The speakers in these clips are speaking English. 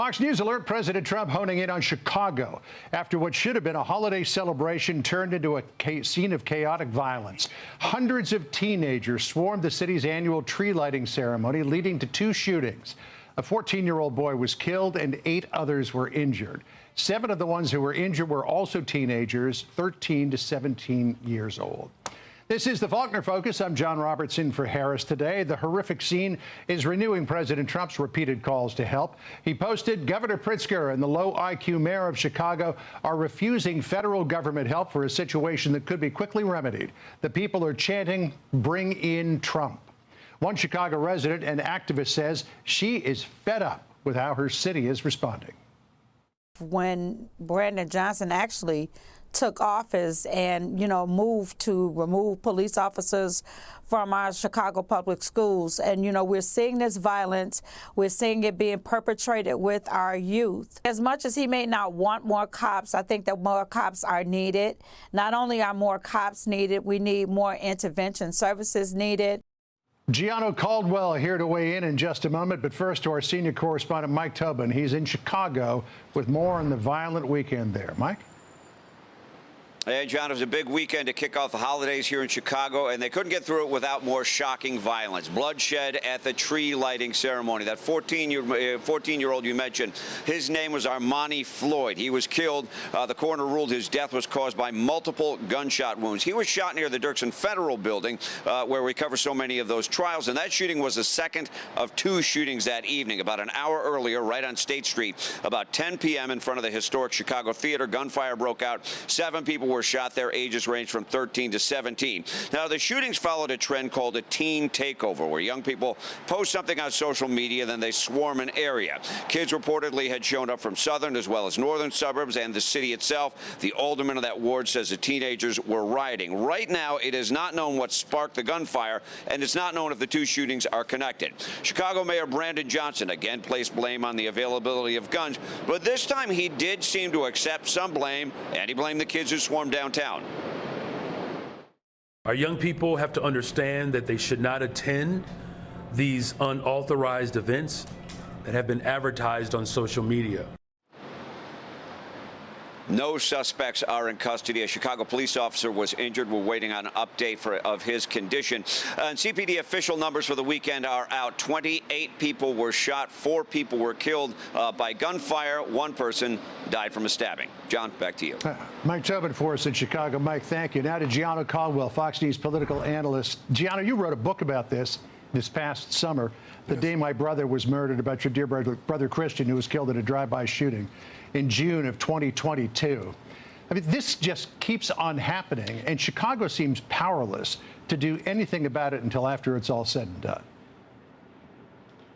Fox News alert: President Trump honing in on Chicago after what should have been a holiday celebration turned into a scene of chaotic violence. Hundreds of teenagers swarmed the city's annual tree lighting ceremony, leading to 2 shootings. A 14-year-old boy was killed and 8 others were injured. 7 of the ones who were injured were also teenagers, 13 to 17 years old. This is the Faulkner Focus. I'm John Robertson for Harris Today. The horrific scene is renewing President Trump's repeated calls to help. He posted, Governor Pritzker and the low IQ mayor of Chicago are refusing federal government help for a situation that could be quickly remedied. The people are chanting, bring in Trump. One Chicago resident and activist says she is fed up with how her city is responding. When Brandon Johnson actually took office and, moved to remove police officers from our Chicago public schools. And, we're seeing this violence. We're seeing it being perpetrated with our youth. As much as he may not want more cops, I think that more cops are needed. Not only are more cops needed, we need more intervention services needed. Gianno Caldwell here to weigh in just a moment. But first, to our senior correspondent, Mike Tobin. He's in Chicago with more on the violent weekend there. Mike? Hey, John, it was a big weekend to kick off the holidays here in Chicago, and they couldn't get through it without more shocking violence. Bloodshed at the tree lighting ceremony. That 14-year-old you mentioned, his name was Armani Floyd. He was killed. The coroner ruled his death was caused by multiple gunshot wounds. He was shot near the Dirksen Federal Building, where we cover so many of those trials, and that shooting was the second of 2 shootings that evening. About an hour earlier, right on State Street, about 10 p.m. in front of the historic Chicago Theater, gunfire broke out. 7 people were shot. Their ages ranged from 13 to 17. Now, the shootings followed a trend called a teen takeover, where young people post something on social media, then they swarm an area. Kids reportedly had shown up from southern as well as northern suburbs and the city itself. The alderman of that ward says the teenagers were rioting. Right now, it is not known what sparked the gunfire, and it's not known if the 2 shootings are connected. Chicago Mayor Brandon Johnson again placed blame on the availability of guns, but this time he did seem to accept some blame, and he blamed the kids who swarmed downtown. Our young people have to understand that they should not attend these unauthorized events that have been advertised on social media. No suspects are in custody. A Chicago police officer was injured. We're waiting on an update of his condition. And CPD official numbers for the weekend are out. 28 people were shot. 4 people were killed by gunfire. 1 person died from a stabbing. John, back to you. Mike Tobin for us in Chicago. Mike, thank you. Now to Gianno Caldwell, Fox News political analyst. Gianno, you wrote a book about this past summer, the day my brother was murdered, about your dear brother Christian, who was killed in a drive-by shooting in June of 2022. I mean, this just keeps on happening, and Chicago seems powerless to do anything about it until after it's all said and done.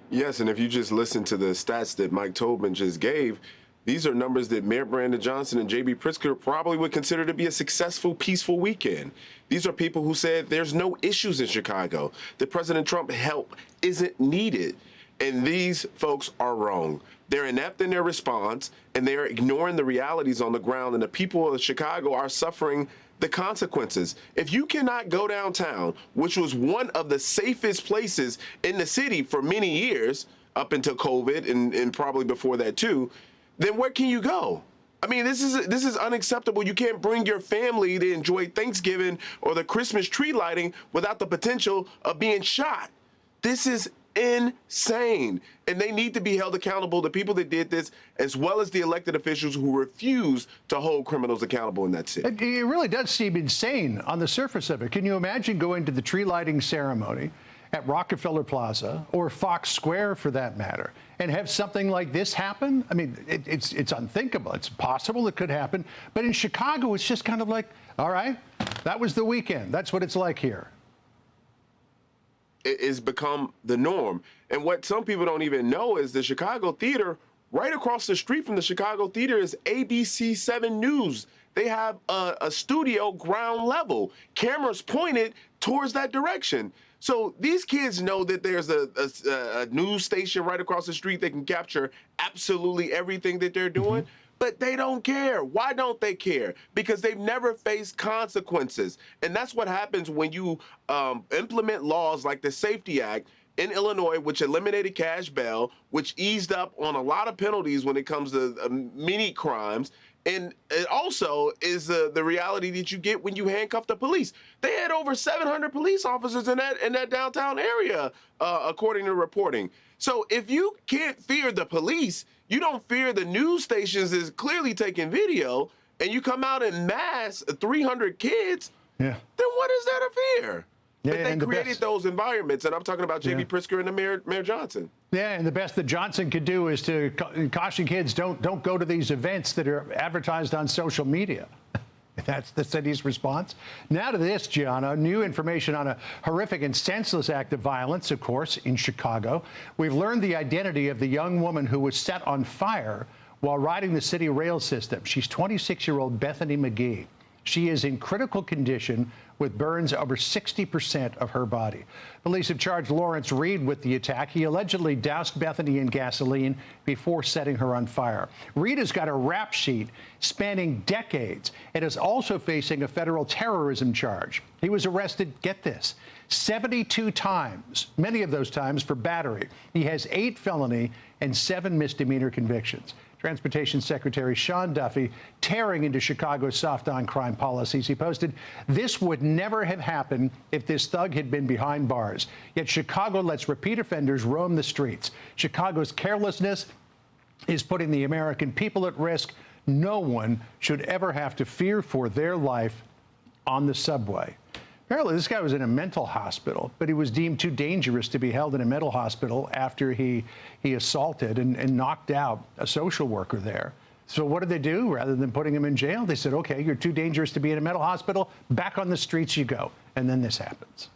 Yes, and if you just listen to the stats that Mike Tobin just gave, these are numbers that Mayor Brandon Johnson and J.B. Pritzker probably would consider to be a successful, peaceful weekend. These are people who said there's no issues in Chicago, that President Trump's help isn't needed. And these folks are wrong. They're inept in their response, and they're ignoring the realities on the ground, and the people of Chicago are suffering the consequences. If you cannot go downtown, which was one of the safest places in the city for many years, up until COVID and probably before that too, then where can you go? I mean, this is unacceptable. You can't bring your family to enjoy Thanksgiving or the Christmas tree lighting without the potential of being shot. This is insane, and they need to be held accountable, the people that did this, as well as the elected officials who refuse to hold criminals accountable in that city. It really does seem insane on the surface of it. Can you imagine going to the tree lighting ceremony at Rockefeller Plaza or Fox Square, for that matter, and have something like this happen? I mean, it's unthinkable. It's possible it could happen. But in Chicago, it's just kind of like, all right, that was the weekend. That's what it's like here. It has become the norm. And what some people don't even know is the Chicago Theater, right across the street from the Chicago Theater, is ABC 7 News. They have a studio ground level, cameras pointed towards that direction. So these kids know that there's a news station right across the street that can capture absolutely everything that they're doing. But they don't care. Why don't they care? Because they've never faced consequences. And that's what happens when you implement laws like the Safety Act in Illinois, which eliminated cash bail, which eased up on a lot of penalties when it comes to many crimes. And it also is the reality that you get when you handcuff the police. They had over 700 police officers in that downtown area, according to reporting. So if you can't fear the police, you don't fear the news stations is clearly taking video, and you come out in mass, 300 kids, then what is there to fear? But they created those environments, and I'm talking about J.B. Pritzker and the Mayor Johnson. Yeah, and the best that Johnson could do is to caution kids, don't go to these events that are advertised on social media. That's the city's response. Now to this, Gianno, new information on a horrific and senseless act of violence, of course, in Chicago. We've learned the identity of the young woman who was set on fire while riding the city rail system. She's 26-year-old Bethany McGee. She is in critical condition with burns over 60% of her body. Police have charged Lawrence Reed with the attack. He allegedly doused Bethany in gasoline before setting her on fire. Reed has got a rap sheet spanning decades and is also facing a federal terrorism charge. He was arrested, get this, 72 times, many of those times for battery. He has 8 felony and 7 misdemeanor convictions. Transportation Secretary Sean Duffy tearing into Chicago's soft on crime policies. He posted, "This would never have happened if this thug had been behind bars. Yet Chicago lets repeat offenders roam the streets. Chicago's carelessness is putting the American people at risk. No one should ever have to fear for their life on the subway." Apparently, this guy was in a mental hospital, but he was deemed too dangerous to be held in a mental hospital after he assaulted and knocked out a social worker there. So what did they do? Rather than putting him in jail, they said, okay, you're too dangerous to be in a mental hospital. Back on the streets you go. And then this happens.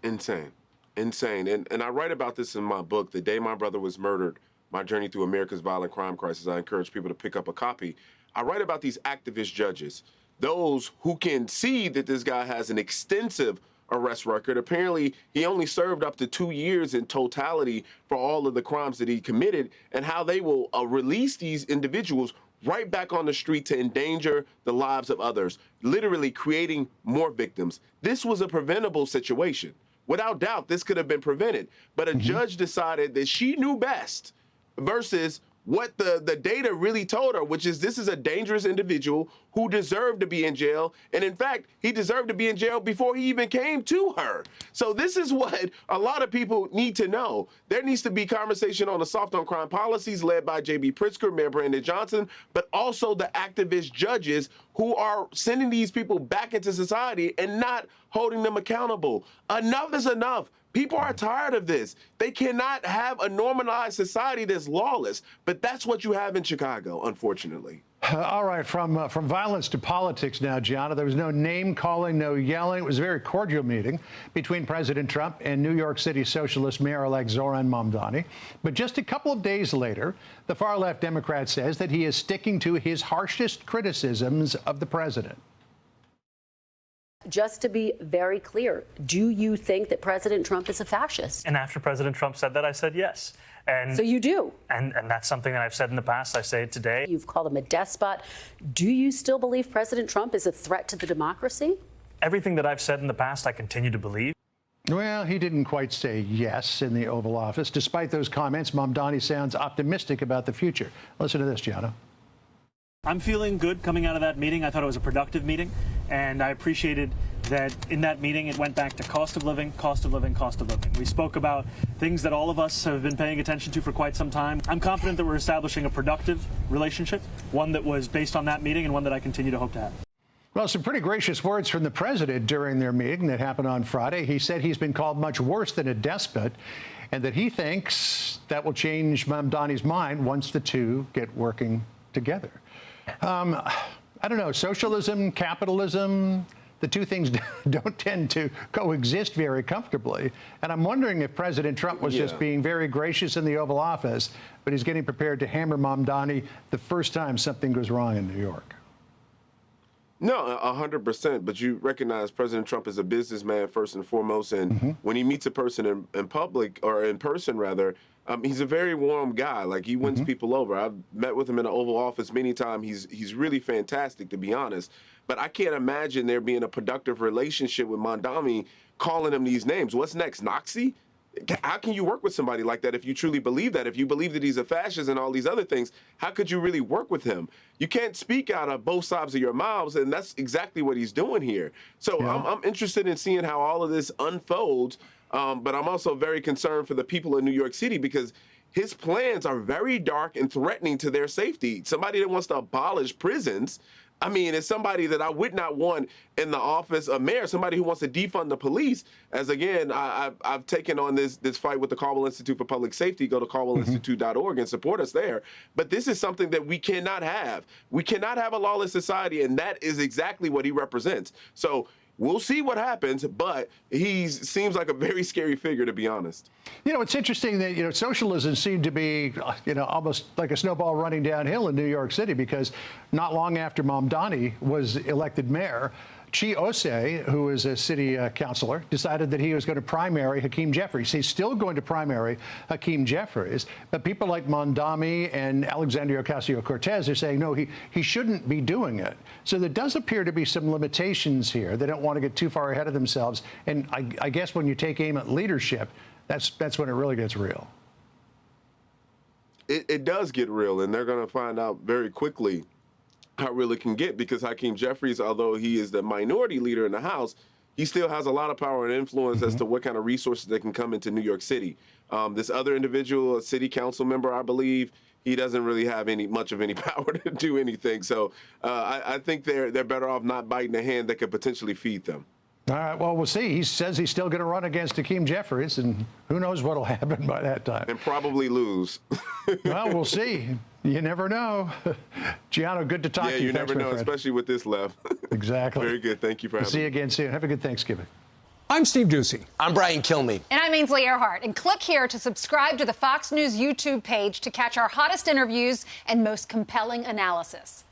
Insane. Insane. And I write about this in my book, The Day My Brother Was Murdered, My Journey Through America's Violent Crime Crisis. I encourage people to pick up a copy. I write about these activist judges, those who can see that this guy has an extensive arrest record. Apparently, he only served up to 2 years in totality for all of the crimes that he committed, and how they will release these individuals right back on the street to endanger the lives of others, literally creating more victims. This was a preventable situation. Without doubt, this could have been prevented. But a judge decided that she knew best versus what the data really told her, which is this is a dangerous individual who deserved to be in jail. And in fact, he deserved to be in jail before he even came to her. So this is what a lot of people need to know. There needs to be conversation on the soft on crime policies led by J.B. Pritzker, Mayor Brandon Johnson, but also the activist judges who are sending these people back into society and not holding them accountable. Enough is enough. People are tired of this. They cannot have a normalized society that's lawless, but that's what you have in Chicago, unfortunately. All right, from violence to politics now, Gianna. There was no name-calling, no yelling. It was a very cordial meeting between President Trump and New York City socialist Mayor-elect Zohran Mamdani. But just a couple of days later, the far-left Democrat says that he is sticking to his harshest criticisms of the president. Just to be very clear, do you think that President Trump is a fascist? And after President Trump said that, I said yes. And so you do? And that's something that I've said in the past. I say it today. You've called him a despot. Do you still believe President Trump is a threat to the democracy? Everything that I've said in the past, I continue to believe. Well, he didn't quite say yes in the Oval Office. Despite those comments, Mamdani sounds optimistic about the future. Listen to this, Gianno. I'm feeling good coming out of that meeting. I thought it was a productive meeting, and I appreciated that in that meeting it went back to cost of living, cost of living, cost of living. We spoke about things that all of us have been paying attention to for quite some time. I'm confident that we're establishing a productive relationship, one that was based on that meeting and one that I continue to hope to have. Well, some pretty gracious words from the president during their meeting that happened on Friday. He said he's been called much worse than a despot, and that he thinks that will change Mamdani's mind once the two get working together. I don't know, socialism, capitalism, the two things don't tend to coexist very comfortably. And I'm wondering if President Trump was just being very gracious in the Oval Office, but he's getting prepared to hammer Mamdani the first time something goes wrong in New York. No, 100%. But you recognize President Trump is a businessman first and foremost. And when he meets a person in public, or in person rather, he's a very warm guy. Like, he wins people over. I've met with him in the Oval Office many times. He's really fantastic, to be honest. But I can't imagine there being a productive relationship with Mamdani calling him these names. What's next, Nazi? How can you work with somebody like that if you truly believe that? If you believe that he's a fascist and all these other things, how could you really work with him? You can't speak out of both sides of your mouths, and that's exactly what he's doing here. So I'm interested in seeing how all of this unfolds, but I'm also very concerned for the people in New York City because his plans are very dark and threatening to their safety. Somebody that wants to abolish prisons, I mean, it's somebody that I would not want in the office of mayor, somebody who wants to defund the police. As again, I've taken on this fight with the Caldwell Institute for Public Safety. Go to caldwellinstitute.org and support us there. But this is something that we cannot have. We cannot have a lawless society, and that is exactly what he represents. So we'll see what happens, but he seems like a very scary figure, to be honest. You know, it's interesting that, socialism seemed to be, almost like a snowball running downhill in New York City because not long after Mamdani was elected mayor, Chi Osei, who is a city councilor, decided that he was going to primary Hakeem Jeffries. He's still going to primary Hakeem Jeffries, but people like Mamdani and Alexandria Ocasio-Cortez are saying, no, he shouldn't be doing it. So there does appear to be some limitations here. They don't want to get too far ahead of themselves. And I guess when you take aim at leadership, that's when it really gets real. It does get real, and they're going to find out very quickly how real it can get because Hakeem Jeffries, although he is the minority leader in the House, he still has a lot of power and influence as to what kind of resources that can come into New York City. This other individual, a city council member, I believe, he doesn't really have much of any power to do anything. So I think they're better off not biting the hand that could potentially feed them. All right, well, we'll see. He says he's still going to run against Hakeem Jeffries, and who knows what will happen by that time. And probably lose. Well, we'll see. You never know. Gianno, good to talk to you. Yeah, you Thanks, never know, friend. especially with this left. Exactly. Very good. Thank you for having me. See you again soon. Have a good Thanksgiving. I'm Steve Ducey. I'm Brian Kilmeade. And I'm Ainsley Earhart. And click here to subscribe to the Fox News YouTube page to catch our hottest interviews and most compelling analysis.